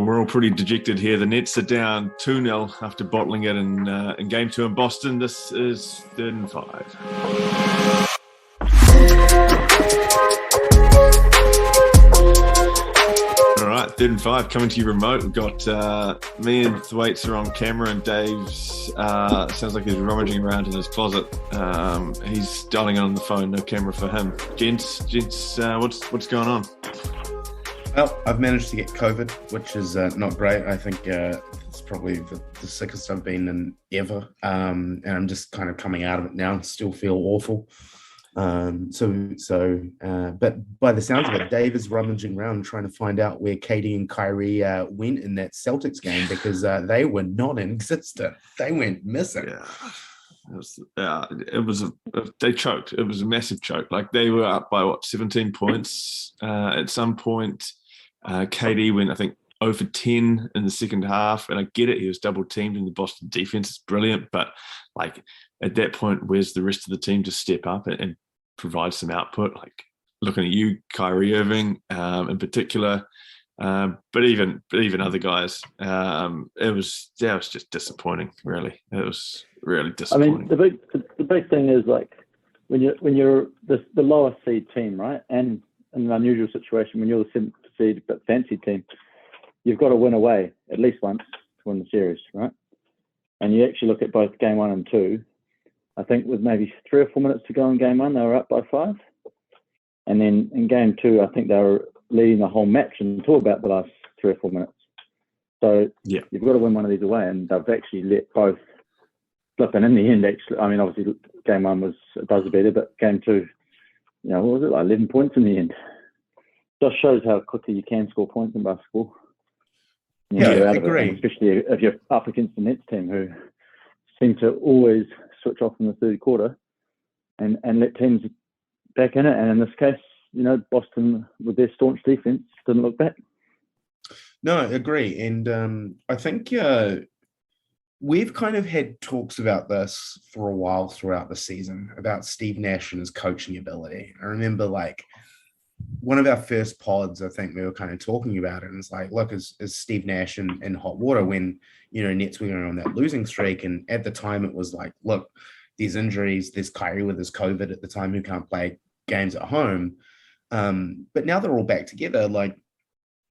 we're all pretty dejected here. The Nets are down 2-0 after bottling it in Game 2 in Boston. This is 3rd and 5. All right, 3rd and 5 coming to you remote. We've got me and Thwaites are on camera, and Dave's sounds like he's rummaging around in his closet. He's dialing in on the phone, no camera for him. Gents, what's going on? Well, I've managed to get COVID, which is not great. I think it's probably the sickest I've been in ever. And I'm just kind of coming out of it now. Still feel awful. But by the sounds of it, Dave is rummaging around trying to find out where Katie and Kyrie went in that Celtics game, because they were not in existence. They went missing. Yeah. They choked. It was a massive choke. Like, they were up by 17 points at some point. KD went, I think, 0 for 10 in the second half, and I get it. He was double teamed, and the Boston defense is brilliant. But like, at that point, where's the rest of the team to step up and provide some output? Like, looking at you, Kyrie Irving, in particular, but even other guys. It was just disappointing. Really, it was really disappointing. I mean, the big thing is, like, when you're the lowest seed team, right? And in an unusual situation, when you're the 7th seed but fancy team, you've got to win away at least once to win the series, right? And you actually look at both game 1 and 2. I think with maybe 3 or 4 minutes to go in game 1, they were up by 5. And then in game 2, I think they were leading the whole match until about the last 3 or 4 minutes. So yeah, you've got to win one of these away, and they've actually let both flip. And in the end, actually, I mean, obviously game 1 was a buzzer beater, but game 2, what was it, like 11 points in the end? Just shows how quickly you can score points in basketball. Yeah, I agree. Especially if you're up against the Nets team, who seem to always switch off in the third quarter and let teams back in it. And in this case, Boston, with their staunch defense, didn't look back. No, I agree. And I think we've kind of had talks about this for a while throughout the season, about Steve Nash and his coaching ability. I remember, like, one of our first pods, I think we were kind of talking about it, and it's like, look, is Steve Nash in hot water when, Nets were going on that losing streak? And at the time it was like, look, there's injuries, there's Kyrie with his COVID at the time who can't play games at home. But now they're all back together. Like,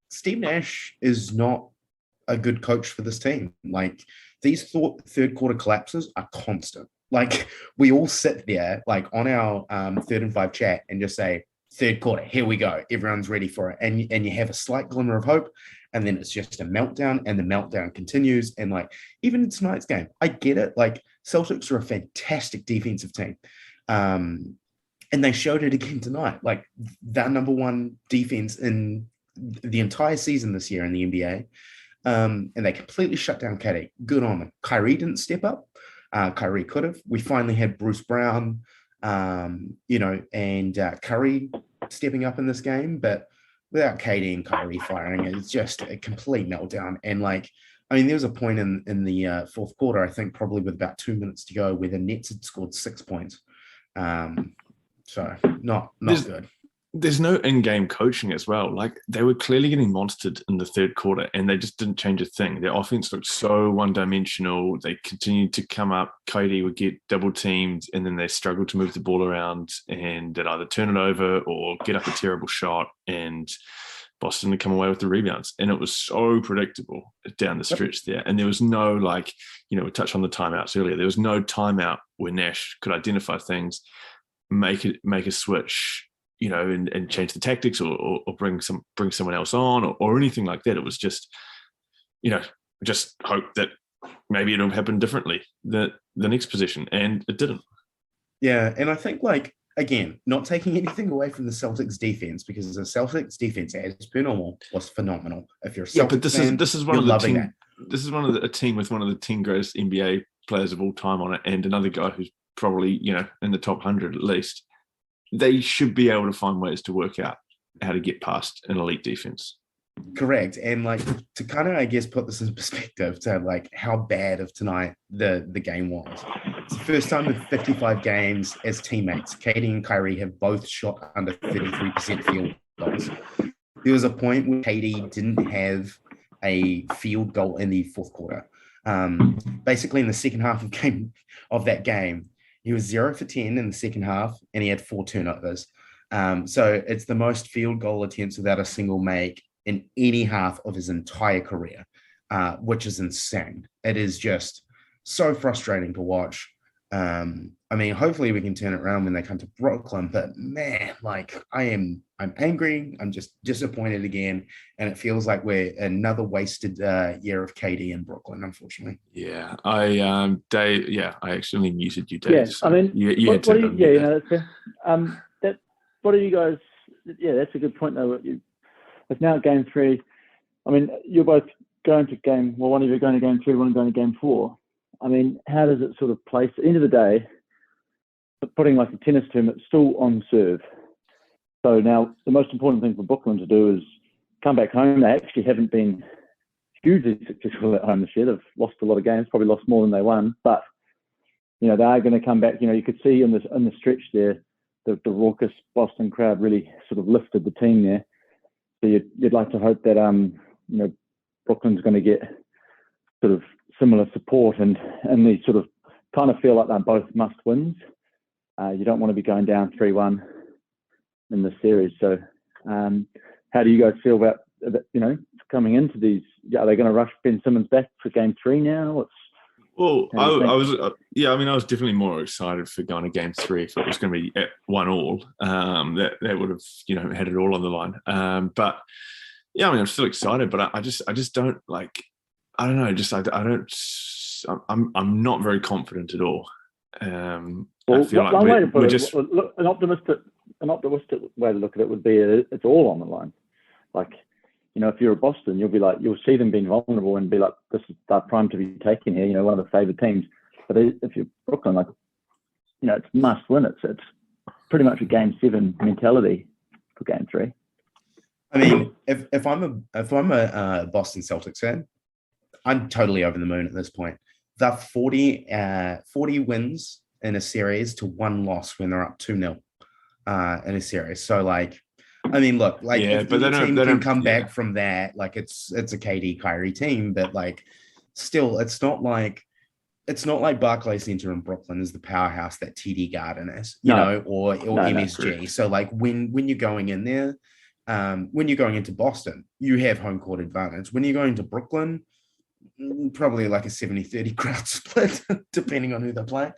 Steve Nash is not a good coach for this team. Like, these third quarter collapses are constant. Like, we all sit there, like, on our 3rd and 5 chat and just say, third quarter, here we go. Everyone's ready for it. And you have a slight glimmer of hope, and then it's just a meltdown, and the meltdown continues. And, like, even in tonight's game, I get it. Like, Celtics are a fantastic defensive team. And they showed it again tonight. Like, their number 1 defense in the entire season this year in the NBA. And they completely shut down KD. Good on them. Kyrie didn't step up. Kyrie could have. We finally had Bruce Brown, and Curry stepping up in this game, but without KD and Kyrie firing, it's just a complete meltdown. And, like, I mean, there was a point in the fourth quarter, I think probably with about 2 minutes to go, where the Nets had scored 6 points. So not good. There's no in-game coaching as well. Like, they were clearly getting monstered in the third quarter, and they just didn't change a thing. Their offense looked so one-dimensional. They continued to come up. Cody would get double-teamed, and then they struggled to move the ball around, and they'd either turn it over or get up a terrible shot, and Boston would come away with the rebounds. And it was so predictable down the stretch there. And there was no, like, we touched on the timeouts earlier. There was no timeout where Nash could identify things, make a switch, and change the tactics or bring someone else on or anything like that. It was just, just hope that maybe it'll happen differently the next possession, and it didn't. Yeah, and I think, like, again, not taking anything away from the Celtics defense, because the Celtics defense, as per normal, was phenomenal. If you're a Celtics but fan, this is one of the team. This is a team with one of the 10 greatest NBA players of all time on it, and another guy who's probably in the top 100 at least. They should be able to find ways to work out how to get past an elite defense. Correct. And, like, to kind of, I guess, put this in perspective to, like, how bad of tonight the game was. It's the first time in 55 games as teammates, Katie and Kyrie have both shot under 33% field goals. There was a point where Katie didn't have a field goal in the fourth quarter. Basically, in the second half of that game, he was 0 for 10 in the second half, and he had 4 turnovers. So it's the most field goal attempts without a single make in any half of his entire career, which is insane. It is just so frustrating to watch. I mean, hopefully we can turn it around when they come to Brooklyn, but man, like I'm angry. I'm just disappointed again. And it feels like we're another wasted year of KD in Brooklyn, unfortunately. Yeah. Dave, I actually muted you, Dave. Yeah. So I mean, you had to that's fair. What are you guys, that's a good point though. It's now game 3. I mean, you're both going to one of you are going to game 3, one going to game 4. I mean, how does it sort of place? At the end of the day, putting like a tennis term, it's still on serve. So now the most important thing for Brooklyn to do is come back home. They actually haven't been hugely successful at home this year. They've lost a lot of games, probably lost more than they won. But, they are going to come back. You could see in the stretch there, the raucous Boston crowd really sort of lifted the team there. So you'd like to hope that, Brooklyn's going to get sort of similar support and they sort of kind of feel like they're both must wins. You don't want to be going down 3-1 in the series. So how do you guys feel about, coming into these? Are they going to rush Ben Simmons back for game 3 now? I was definitely more excited for going to game 3 if it was going to be at 1-1. That would have, had it all on the line. But yeah, I mean, I'm still excited, but I just don't like, I don't know, I'm not very confident at all. I feel like one way to put it, an optimistic way to look at it would be it's all on the line. Like, if you're a Boston, you'll see them being vulnerable and be like, this is our prime to be taken here, one of the favored teams. But if you're Brooklyn, like, it's must win. It's pretty much a game 7 mentality for game 3. I mean, if I'm a Boston Celtics fan, I'm totally over the moon at this point. They're 40 wins in a series to 1 loss when they're up 2-0 in a series. So, like, I mean, look, like, if the team can come back from that, like, it's a KD Kyrie team, but like, still, it's not like Barclays Center in Brooklyn is the powerhouse that TD Garden is, or MSG. So, like, when you're going in there, when you're going into Boston, you have home court advantage. When you're going to Brooklyn, probably like a 70-30 crowd split, depending on who they're playing.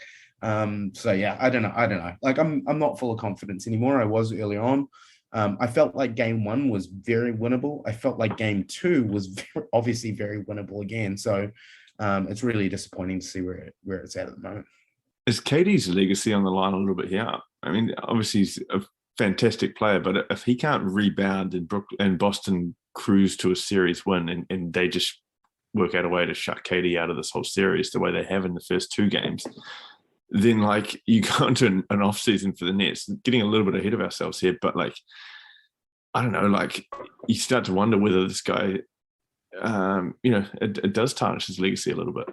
So yeah, I don't know. Like, I'm not full of confidence anymore. I was early on. I felt like game 1 was very winnable. I felt like game 2 was obviously very winnable again. So it's really disappointing to see where it's at the moment. Is KD's legacy on the line a little bit here? I mean, obviously he's a fantastic player, but if he can't rebound and Boston cruise to a series win and they just work out a way to shut KD out of this whole series the way they have in the first 2 games, then, like, you go into an off season for the Nets, getting a little bit ahead of ourselves here, but, like, I don't know, like, you start to wonder whether this guy, it does tarnish his legacy a little bit.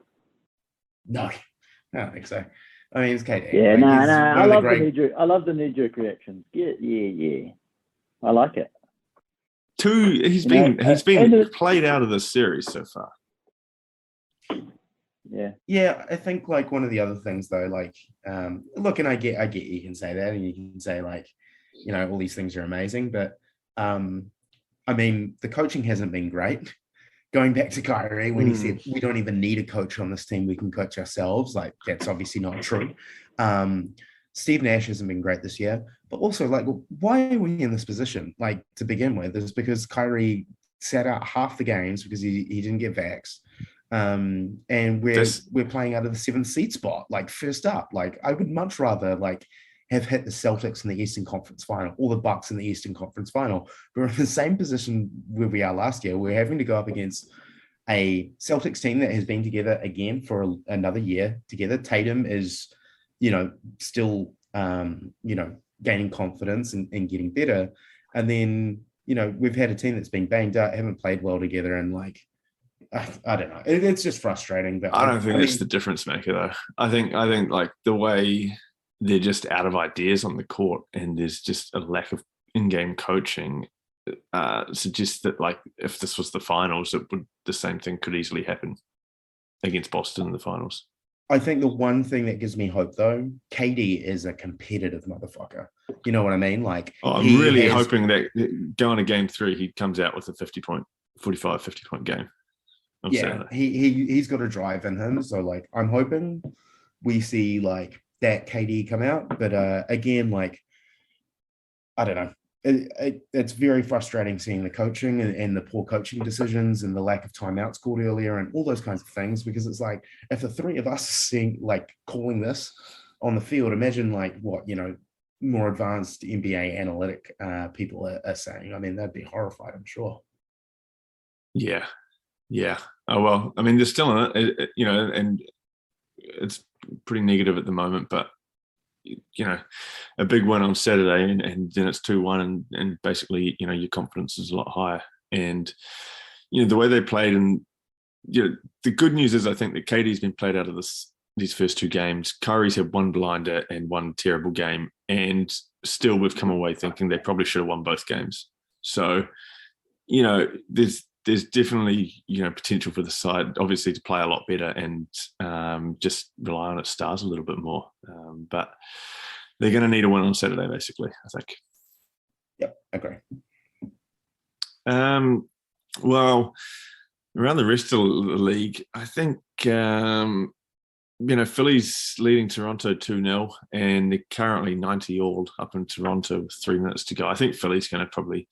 No, I don't think so. I mean, it's KD. Yeah, I love the knee-jerk reactions. Yeah. I like it. He's been played out of this series so far. Yeah, I think, like, one of the other things though, like, look, and I get you can say that, and you can say, like, all these things are amazing, but I mean, the coaching hasn't been great. Going back to Kyrie when he said we don't even need a coach on this team, we can coach ourselves, like, that's obviously not true. Steve Nash hasn't been great this year, but also, like, why are we in this position? Like, to begin with, is because Kyrie sat out half the games because he didn't get vaxxed. And we're playing out of the 7th seed spot, like, first up. Like, I would much rather, like, have hit the Celtics in the Eastern Conference Final or the Bucks in the Eastern Conference Final. We're in the same position where we are last year. We're having to go up against a Celtics team that has been together again for another year together. Tatum is, still, gaining confidence and getting better. And then, we've had a team that's been banged up, haven't played well together, and, like, I don't know. It's just frustrating. But I don't think that's the difference maker, though. I think like the way they're just out of ideas on the court, and there's just a lack of in-game coaching. Suggests that, like, if this was the finals, it would the same thing could easily happen against Boston in the finals. I think the one thing that gives me hope, though, KD is a competitive motherfucker. You know what I mean? Like, I'm really hoping that going to game 3, he comes out with a 50-point game. Yeah, he's got a drive in him. So, like, I'm hoping we see, like, that KD come out. But again, like, I don't know. It's very frustrating seeing the coaching and the poor coaching decisions and the lack of timeouts called earlier and all those kinds of things, because it's like, if the three of us are seeing, like, calling this on the field, imagine like what, more advanced NBA analytic people are saying. I mean, they'd be horrified, I'm sure. Yeah. Oh, well, I mean, they're still in it, and it's pretty negative at the moment, but a big win on Saturday and then it's 2-1 and basically, your confidence is a lot higher. And, the way they played, and, the good news is I think that KD's been played out of these first 2 games. Kyrie's had 1 blinder and 1 terrible game, and still we've come away thinking they probably should have won both games. So, there's definitely, potential for the side, obviously, to play a lot better and just rely on its stars a little bit more. But they're going to need a win on Saturday, basically, I think. Yep, agree. Well, around the rest of the league, I think, Philly's leading Toronto 2-0, and they're currently 90 all up in Toronto with 3 minutes to go. I think Philly's going to probably...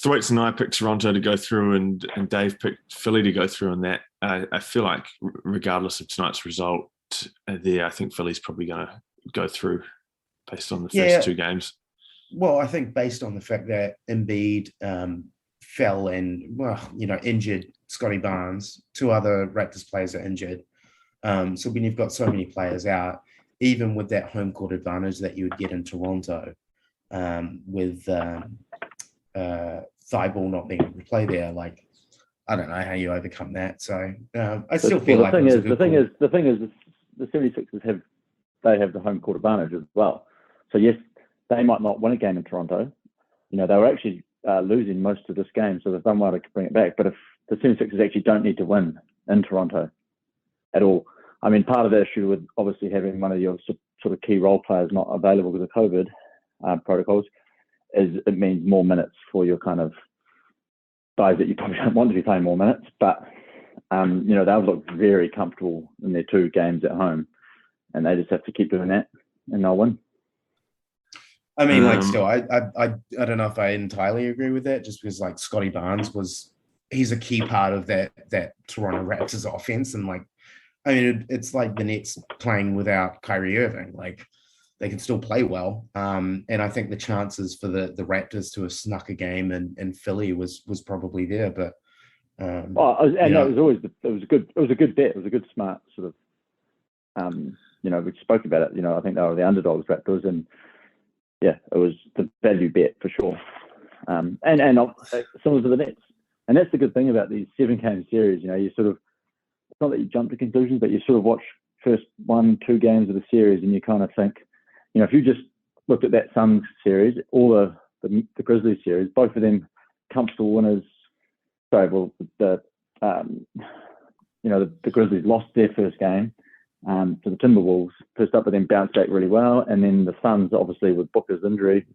Thwaites and I picked Toronto to go through, and Dave picked Philly to go through on that. I feel like regardless of tonight's result, I think Philly's probably going to go through based on the first 2 games. Well, I think based on the fact that Embiid fell and, injured Scotty Barnes, 2 other Raptors players are injured. So when you've got so many players out, even with that home court advantage that you would get in Toronto, with Thibault not being able to play there, like, I don't know how you overcome that. So I still feel like the thing is the 76ers have the home court advantage as well. So yes, they might not win a game in Toronto. They were actually losing most of this game, so they've done well to bring it back. But if the 76ers actually don't need to win in Toronto at all, I mean, part of the issue with obviously having one of your sort of key role players not available because of COVID protocols is it means more minutes for your kind of guys that you probably don't want to be playing more minutes. But, they've looked very comfortable in their 2 games at home, and they just have to keep doing that and they'll win. I mean, still, I don't know if I entirely agree with that, just because, like, Scotty Barnes he's a key part of that Toronto Raptors offense. And, like, I mean, it's like the Nets playing without Kyrie Irving. Like, they can still play well. And I think the chances for the Raptors to have snuck a game in Philly was probably there. But it was a good bet. It was a good, smart sort of, we spoke about it. I think they were the underdogs, Raptors, and yeah, it was the value bet for sure. And similar to the Nets. And that's the good thing about these 7-game series. You sort of, it's not that you jump to conclusions, but you sort of watch first 1-2 games of the series and you kind of think, if you just looked at that Suns series or the Grizzlies series, both of them comfortable winners. Sorry, well, the Grizzlies lost their first game to the Timberwolves, first up, but then bounced back really well. And then the Suns, obviously, with Booker's injury,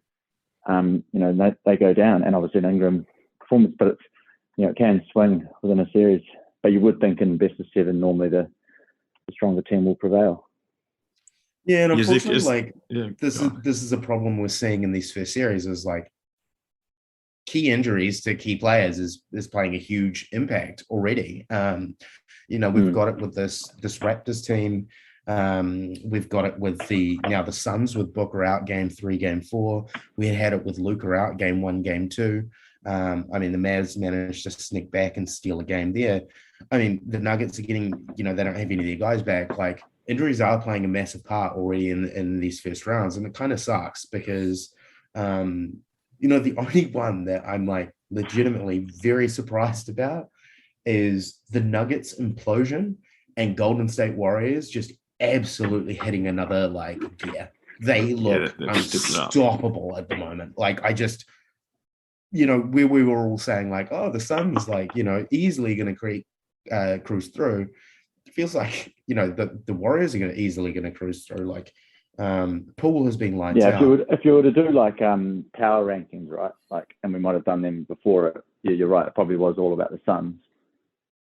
they go down, and obviously an Ingram performance, but it's, it can swing within a series. But you would think in best of 7, normally the stronger team will prevail. Yeah, and unfortunately, this is a problem we're seeing in these first series, is like key injuries to key players is playing a huge impact already. We've got it with this Raptors team. We've got it with the Suns with Booker out game 3, game 4. We had it with Luka out game 1, game 2. The Mavs managed to sneak back and steal a game there. I mean, the Nuggets are getting, they don't have any of their guys back. Like, injuries are playing a massive part already in these first rounds, and it kind of sucks because, the only one that I'm like legitimately very surprised about is the Nuggets implosion and Golden State Warriors just absolutely hitting another gear. They look unstoppable at the moment. Like, where we were all saying like, oh, the Suns like, easily going to cruise through. It feels like, the Warriors are easily going to cruise through. Like, Poole has been lights out. If you were to do like power rankings, right? Like, and we might have done them before it. Yeah, you're right. It probably was all about the Suns.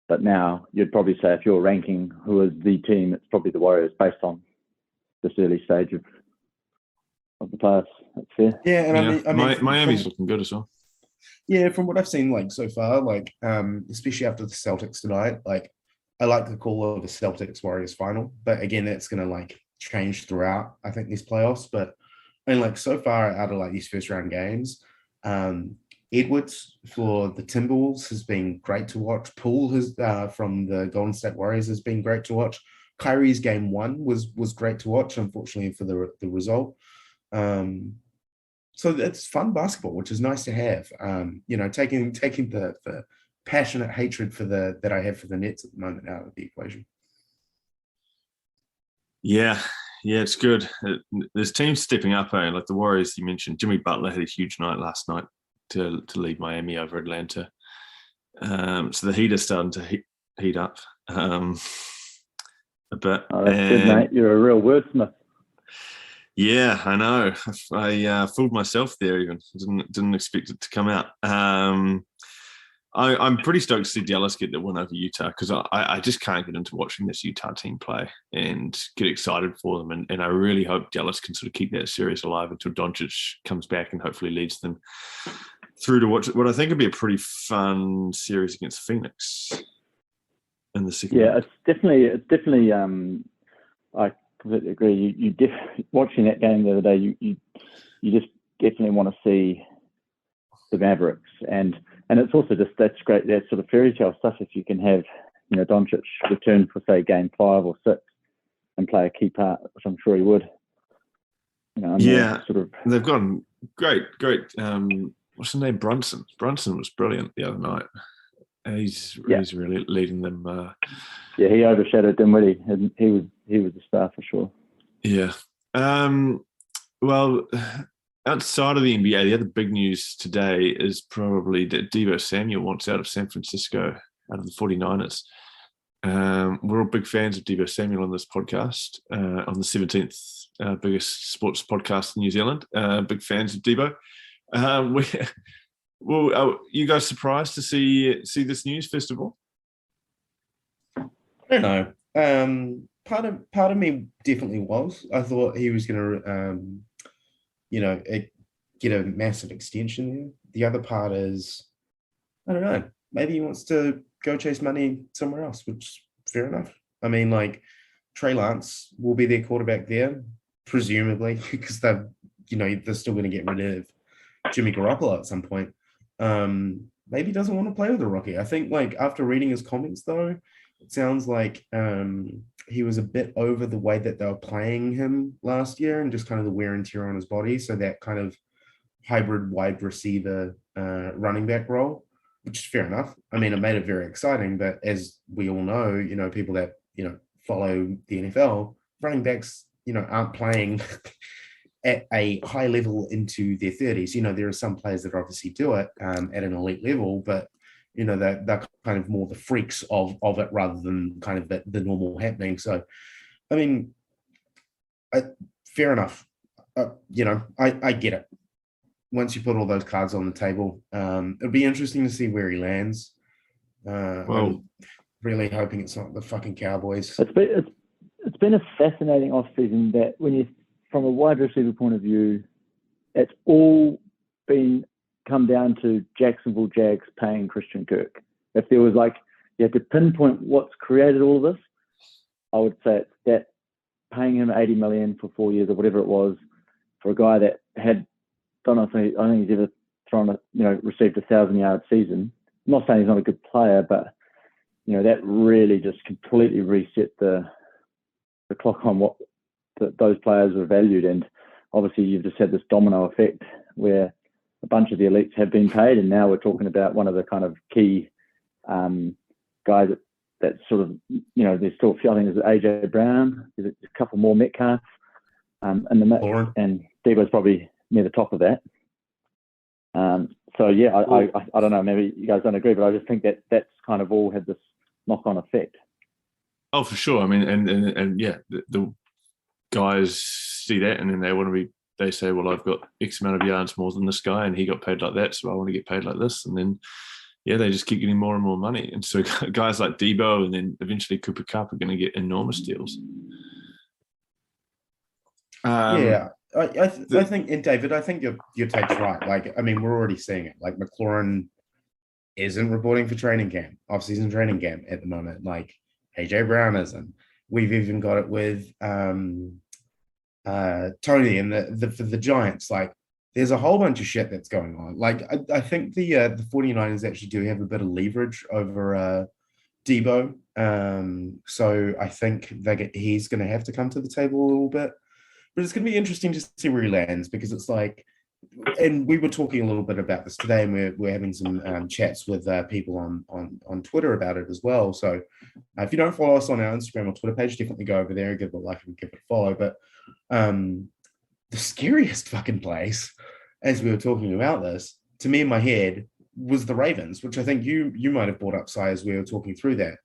But now you'd probably say if you're ranking who is the team, it's probably the Warriors based on this early stage of the players. That's fair. Yeah, and I mean Miami's looking good as well. Yeah, from what I've seen like so far, like especially after the Celtics tonight, like I like the call of the Celtics Warriors final, but again, that's gonna like change throughout, I think, these playoffs. But like so far out of like these first round games, Edwards for the Timberwolves has been great to watch. Poole has from the Golden State Warriors has been great to watch. Kyrie's game 1 was great to watch, unfortunately for the result. So it's fun basketball, which is nice to have. Taking the passionate hatred that I have for the Nets at the moment out of the equation. Yeah, it's good. There's teams stepping up, like the Warriors you mentioned. Jimmy Butler had a huge night last night to lead Miami over Atlanta. So the Heat are starting to heat up a bit. Oh, that's good, mate. You're a real wordsmith. Yeah, I know. I fooled myself there. Even didn't expect it to come out. I'm pretty stoked to see Dallas get the win over Utah because I just can't get into watching this Utah team play and get excited for them. And I really hope Dallas can sort of keep that series alive until Doncic comes back and hopefully leads them through to what I think would be a pretty fun series against Phoenix in the second. Yeah, it's definitely. I completely agree. You watching that game the other day, you just definitely want to see the Mavericks, and it's also just that's great, that sort of fairy tale stuff. If you can have Doncic return for say game 5 or 6 and play a key part, which I'm sure he would. They've gone great. What's his name? Brunson. Brunson was brilliant the other night. He's really leading them. He overshadowed Dinwiddie, and he was the star for sure. Yeah. Well, outside of the NBA, the other big news today is probably that Deebo Samuel wants out of San Francisco, out of the 49ers. We're all big fans of Deebo Samuel on this podcast, on the 17th biggest sports podcast in New Zealand. Big fans of Deebo. Are you guys surprised to see this news, first of all? I don't know. Part of me definitely was. I thought he was going to, get a massive extension there. The other part is, I don't know. Maybe he wants to go chase money somewhere else, which is fair enough. I mean, like Trey Lance will be their quarterback there, presumably, because they're still going to get rid of Jimmy Garoppolo at some point. Maybe he doesn't want to play with a rookie. I think like after reading his comments though, it sounds like he was a bit over the way that they were playing him last year and just kind of the wear and tear on his body. So that kind of hybrid wide receiver running back role, which is fair enough. I mean, it made it very exciting, but as we all know, people that, follow the NFL, running backs, aren't playing at a high level into their 30s. There are some players that obviously do it at an elite level, but they're kind of more the freaks of it rather than kind of the normal happening. So, I mean, fair enough. I get it. Once you put all those cards on the table, it'll be interesting to see where he lands. I'm really hoping it's not the fucking Cowboys. It's been a fascinating offseason that when you, from a wide receiver point of view, it's all been come down to Jacksonville Jags paying Christian Kirk. If there was you had to pinpoint what's created all of this, I would say it's that paying him $80 million for 4 years or whatever it was for a guy that had, I think he's ever received a 1,000-yard season. I'm not saying he's not a good player, but that really just completely reset the clock on what those players were valued. And obviously you've just had this domino effect where a bunch of the elites have been paid, and now we're talking about one of the kind of key guys that sort of, there's still feeling is AJ Brown, there's a couple more Metcalf in the mix, and Deebo's probably near the top of that. So yeah, I don't know. Maybe you guys don't agree, but I just think that that's kind of all had this knock-on effect. Oh, for sure. I mean, and yeah, the guys see that, and then they want to be. They say, well, I've got X amount of yards more than this guy, and he got paid like that, so I want to get paid like this. And then, yeah, they just keep getting more and more money. And so guys like Deebo and then eventually Cooper Cup are going to get enormous deals. I think, and David, I think your take's right. Like, I mean, we're already seeing it. Like, McLaurin isn't reporting for training camp, off-season training camp at the moment. Like, AJ Brown isn't. We've even got it with Tony and for the Giants. Like, there's a whole bunch of shit that's going on. Like, I think the 49ers actually do have a bit of leverage over Deebo. So I think he's going to have to come to the table a little bit. But it's going to be interesting to see where he lands, because it's like, and we were talking a little bit about this today, and we're having some chats with people on Twitter about it as well. So if you don't follow us on our Instagram or Twitter page, definitely go over there and give it a like and give it a follow. But the scariest fucking place, as we were talking about this, to me in my head, was the Ravens, which I think you might have brought up, Si, as we were talking through that.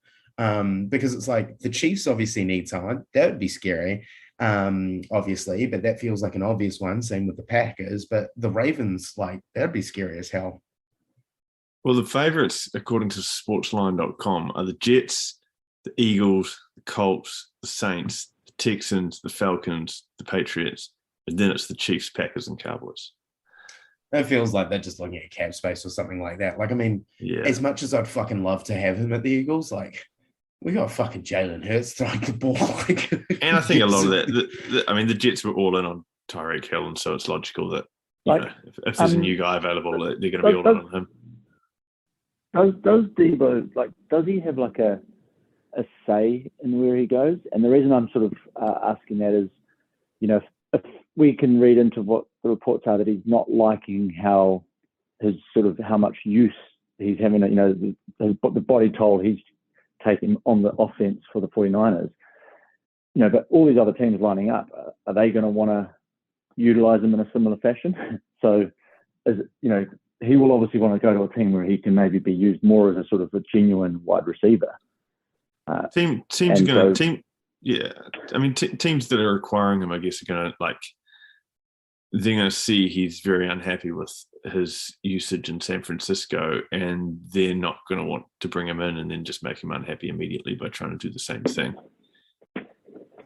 Because it's like the Chiefs obviously need talent. That would be scary. Obviously, but that feels like an obvious one. Same with the Packers, but the Ravens, like, that'd be scary as hell. Well, the favorites, according to sportsline.com, are the Jets, the Eagles, the Colts, the Saints, the Texans, the Falcons, the Patriots, and then it's the Chiefs, Packers, and Cowboys. It feels like they're just looking at cap space or something like that. Like, I mean, as much as I'd fucking love to have him at the Eagles, like, we got fucking Jalen Hurts throwing the ball. And I think a lot of that, I mean, the Jets were all in on Tyreek Hill, and so it's logical that, if there's a new guy available, they're going to be all in on him. Does Deebo, like, does he have like a say in where he goes? And the reason I'm sort of asking that is, if we can read into what the reports are, that he's not liking how much use he's having, the body toll he's taking on the offense for the 49ers, but all these other teams lining up, are they going to want to utilize him in a similar fashion? So, he will obviously want to go to a team where he can maybe be used more as a sort of a genuine wide receiver. Teams that are acquiring him, I guess, are going to they're going to see he's very unhappy with his usage in San Francisco, and they're not going to want to bring him in and then just make him unhappy immediately by trying to do the same thing.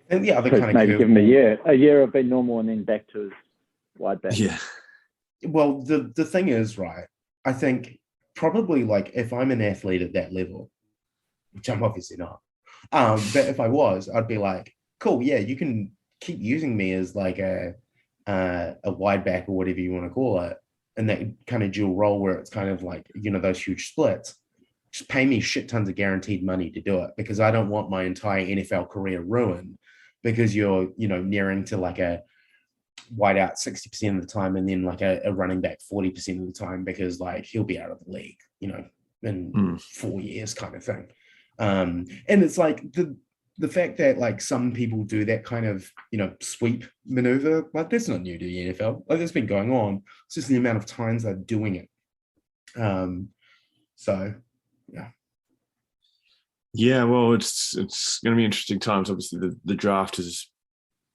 And the other kind of maybe give him a year of being normal and then back to his wide back. Yeah. Well, the thing is, right, I think probably, like, if I'm an athlete at that level, which I'm obviously not, but if I was, I'd be like, cool, yeah, you can keep using me as like a wide back or whatever you want to call it, and that kind of dual role where it's kind of like, those huge splits. Just pay me shit tons of guaranteed money to do it, because I don't want my entire NFL career ruined because you're, nearing to like a wide out 60% of the time, and then like a running back 40% of the time, because like he'll be out of the league, in 4 years kind of thing. And it's like the fact that like some people do that kind of, sweep maneuver, like that's not new to the NFL. Like, that's been going on. It's just the amount of times they're doing it. So, yeah. Yeah, well, it's going to be interesting times. Obviously, the draft is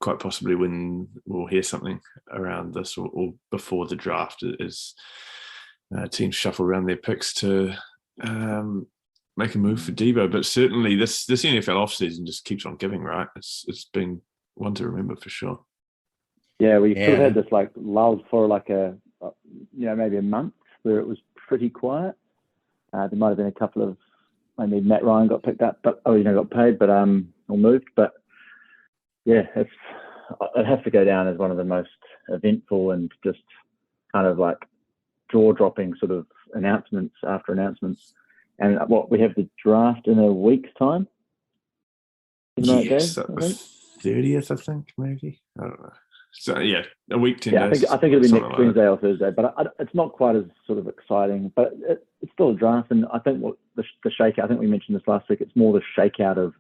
quite possibly when we'll hear something around this, or before the draft, as teams shuffle around their picks to make a move for Deebo. But certainly this NFL offseason just keeps on giving, right? It's been one to remember for sure. Yeah, we sort of had this like lull for like maybe a month where it was pretty quiet. There might have been a couple of, maybe Matt Ryan got picked up, but got paid, but or moved. But yeah, it has to go down as one of the most eventful and just kind of like jaw-dropping sort of announcements after announcements. And we have the draft in a week's time. Yes, the 30th, I think, maybe. I don't know. So yeah, a week, 10 days. I think it'll be next Wednesday or Thursday, but it's not quite as sort of exciting. But it's still a draft, and I think the shakeout. I think we mentioned this last week. It's more the shakeout of,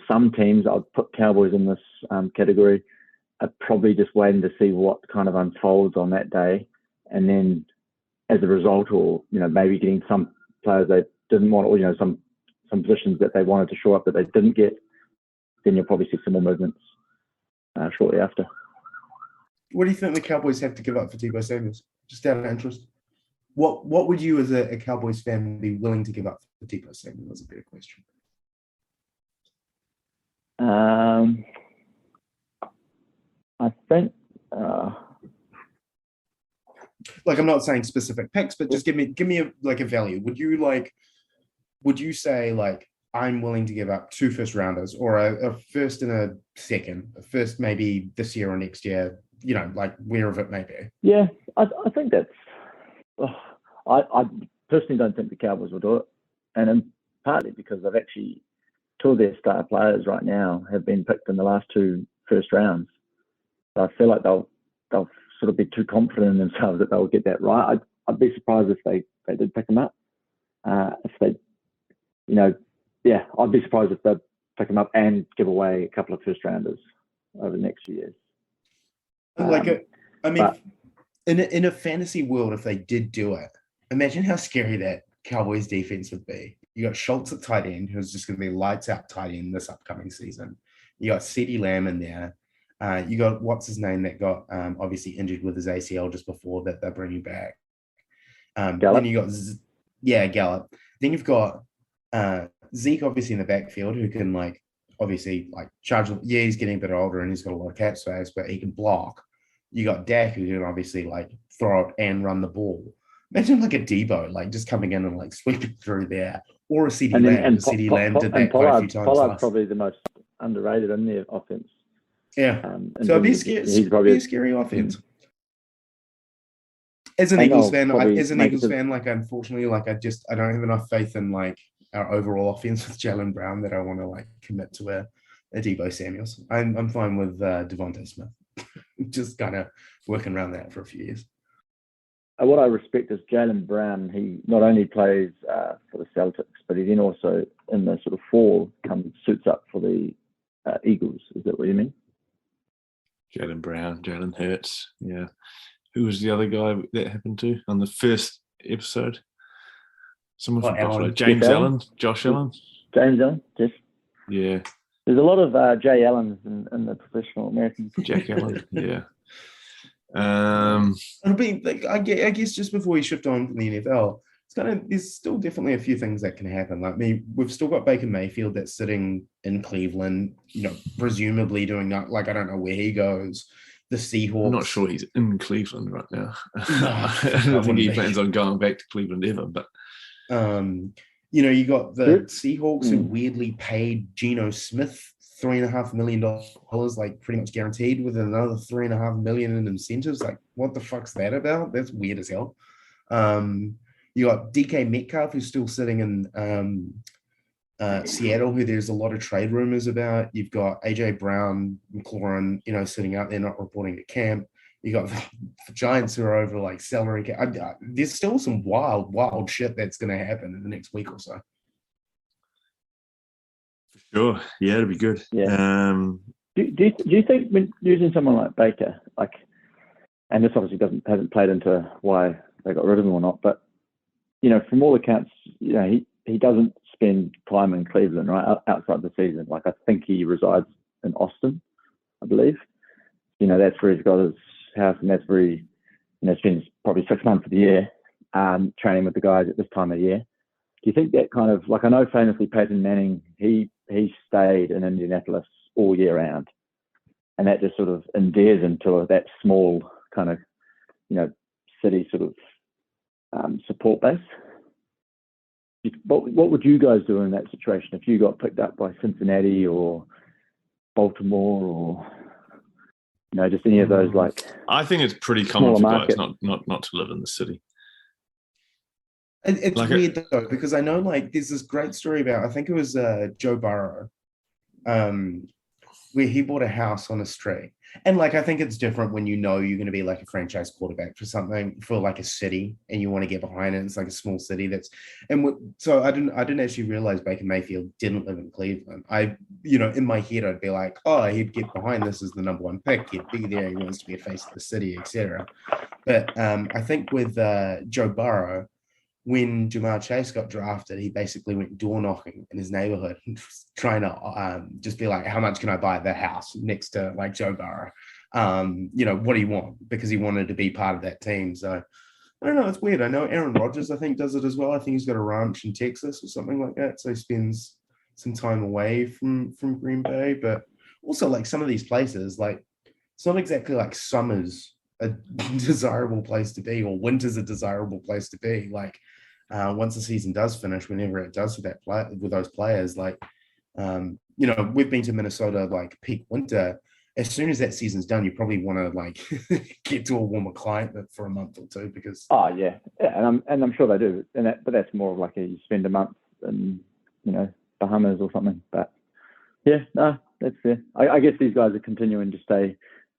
some teams. I'll put Cowboys in this category. Are probably just waiting to see what kind of unfolds on that day, and then as a result, or maybe getting some players they didn't want, or some positions that they wanted to show up that they didn't get, then you'll probably see some more movements shortly after. What do you think the Cowboys have to give up for Deebo Samuel? Just out of interest. What would you as a Cowboys fan be willing to give up for Deebo Samuel? That's a better question. I think I'm not saying specific picks, but just give me a value. Would you say I'm willing to give up 2 first rounders, or a first and a second, a first maybe this year or next year, wherever it may be? Yeah, I think that's. I personally don't think the Cowboys will do it, and partly because they've actually 2 of their star players right now have been picked in the last 2 first rounds. So I feel like they'll sort of be too confident in themselves that they'll get that right. I'd be surprised if they did pick them up. If they, I'd be surprised if they pick them up and give away a couple of first rounders over the next few years. In a fantasy world, if they did do it, imagine how scary that Cowboys defense would be. You got Schultz at tight end, who's just going to be lights out tight end this upcoming season. You got CeeDee Lamb in there. You got what's his name that got obviously injured with his ACL just before that they're bringing back. Then you got Gallup. Then you've got Zeke obviously in the backfield, who can obviously charge. Yeah, he's getting a bit older and he's got a lot of cap space, but he can block. You got Dak, who can obviously throw it and run the ball. Imagine a Deebo just coming in and sweeping through there, or a CeeDee Lamb. And CeeDee Lamb did that Pollard, quite a few times. Pollard's probably the most underrated in their offense. Yeah, so it'd be a scary offense. As an Eagles fan, unfortunately, I don't have enough faith in our overall offense with Jaylen Brown that I want to commit to a Deebo Samuels. I'm fine with Devontae Smith. Just kind of working around that for a few years. What I respect is Jaylen Brown. He not only plays for the Celtics, but he then also in the sort of fall suits up for the Eagles. Is that what you mean? Jaylen Brown, Jalen Hurts. Yeah. Who was the other guy that happened to on the first episode? Someone from Buffalo. James Allen? Josh Allen? James Allen, yes. Yeah. There's a lot of Jay Allens in the professional American. Jack Allen, yeah. It'll be I guess just before we shift on from the NFL, there's still definitely a few things that can happen. We've still got Baker Mayfield that's sitting in Cleveland, presumably doing that. I don't know where he goes. The Seahawks. I'm not sure he's in Cleveland right now. I don't think he plans on going back to Cleveland ever. But you got the Seahawks who weirdly paid Geno Smith $3.5 million, pretty much guaranteed, with another $3.5 million in incentives. What the fuck's that about? That's weird as hell. You got DK Metcalf, who's still sitting in Seattle, who there's a lot of trade rumors about. You've got AJ Brown, McLaurin, sitting out there not reporting to camp. You got the Giants who are over salary cap. There's still some wild shit that's going to happen in the next week or so. Sure. Yeah, it'll be good. Yeah. Do you think when using someone like Baker, and this obviously hasn't played into why they got rid of him or not, but from all accounts, he doesn't spend time in Cleveland, right, outside the season. I think he resides in Austin, I believe. That's where he's got his house, and that's where he, spends probably 6 months of the year training with the guys at this time of year. Do you think that kind of, I know famously Peyton Manning, he stayed in Indianapolis all year round, and that just sort of endears him to that small kind of, city sort of support base. What would you guys do in that situation if you got picked up by Cincinnati or Baltimore or just any of those I think it's pretty common for guys not to live in the city. It's weird though, because I know there's this great story about, I think it was Joe Burrow, where he bought a house on a street. And like, I think it's different when you know you're going to be like a franchise quarterback for something, for like a city, and you want to get behind it. It's like a small city so I didn't actually realize Baker Mayfield didn't live in Cleveland. In my head, I'd be like, oh, he'd get behind this as the number one pick. He'd be there. He wants to be a face of the city, etc. But I think with Joe Burrow, when Jamar Chase got drafted, he basically went door knocking in his neighborhood, trying to just be like, how much can I buy the house next to like Joe Burrow? What do you want? Because he wanted to be part of that team. So I don't know. It's weird. I know Aaron Rodgers, I think, does it as well. I think he's got a ranch in Texas or something like that. So he spends some time away from Green Bay. But also like some of these places, like it's not exactly like summer's a desirable place to be, or winter's a desirable place to be. Like, once the season does finish, whenever it does with those players, like, we've been to Minnesota like peak winter. As soon as that season's done, you probably want to like get to a warmer climate for a month or two because. Oh yeah, and I'm sure they do, but that's more of like you spend a month in Bahamas or something. But yeah, no, that's fair. I guess these guys are continuing to stay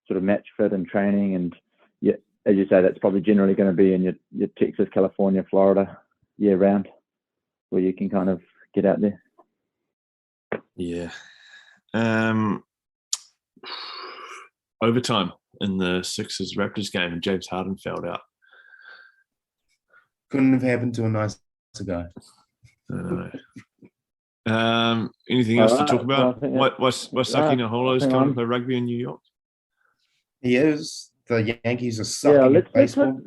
sort of match fit and training, and yeah, as you say, that's probably generally going to be in your Texas, California, Florida year round, where you can kind of get out there. Yeah. Overtime in the Sixers Raptors game, and James Harden fouled out. Couldn't have happened to a nicer guy. I know. Anything else to talk about? Waisake Naholo is going to play rugby in New York. He is. The Yankees are sucking at baseball.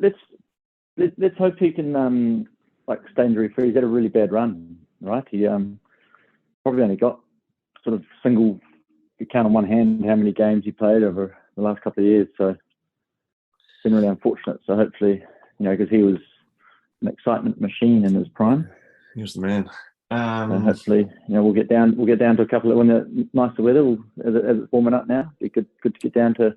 Let's hope he can stay injury free. He's had a really bad run, right? He probably only got sort of single. You count on one hand how many games he played over the last couple of years. So it's been really unfortunate. So hopefully, because he was an excitement machine in his prime. He was the man. So hopefully, we'll get down to a couple of when the nicer weather as it's warming up now. It'd be good to get down to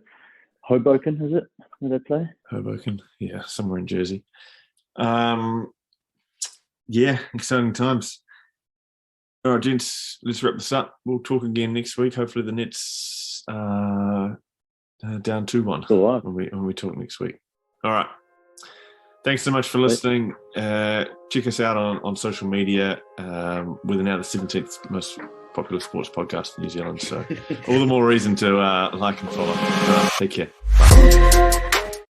Hoboken, is it? Where they play? Hoboken, yeah, somewhere in Jersey. Yeah, exciting times. All right, gents, let's wrap this up. We'll talk again next week. Hopefully the Nets down 2-1 when we talk next week. All right. Thanks so much for listening. Check us out on social media. We're now the 17th most popular sports podcast in New Zealand. So all the more reason to like and follow. Take care. Bye.